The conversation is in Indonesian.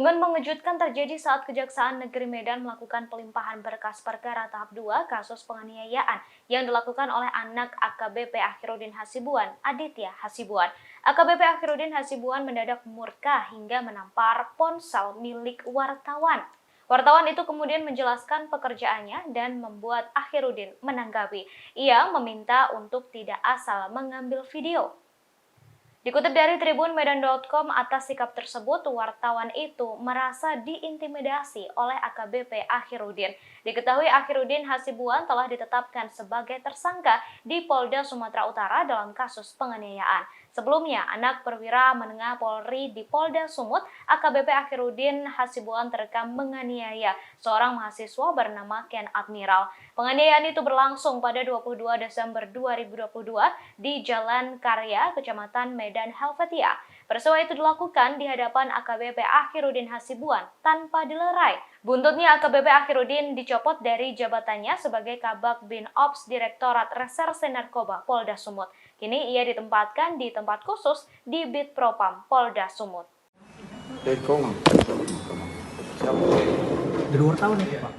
Momen mengejutkan terjadi saat Kejaksaan Negeri Medan melakukan pelimpahan berkas perkara tahap 2 kasus penganiayaan yang dilakukan oleh anak AKBP Akhirudin Hasibuan, Aditya Hasibuan. AKBP Akhirudin Hasibuan mendadak murka hingga menampar ponsel milik wartawan. Wartawan itu kemudian menjelaskan pekerjaannya dan membuat Akhirudin menanggapi. Ia meminta untuk tidak asal mengambil video. Dikutip dari tribunmedan.com, atas sikap tersebut, wartawan itu merasa diintimidasi oleh AKBP Akhirudin. Diketahui Akhirudin Hasibuan telah ditetapkan sebagai tersangka di Polda Sumatera Utara dalam kasus penganiayaan. Sebelumnya, anak perwira menengah Polri di Polda Sumut, AKBP Akhirudin Hasibuan terekam menganiaya seorang mahasiswa bernama Ken Admiral. Penganiayaan itu berlangsung pada 22 Desember 2022 di Jalan Karya, Kecamatan Medan Helvetia. Peristiwa itu dilakukan di hadapan AKBP Akhirudin Hasibuan tanpa dilerai. Buntutnya AKBP Akhirudin dicopot dari jabatannya sebagai Kabag Bin Ops Direktorat Reserse Narkoba Polda Sumut. Kini ia ditempatkan di tempat khusus di Bid Propam Polda Sumut. Di luar tahun ya, Pak.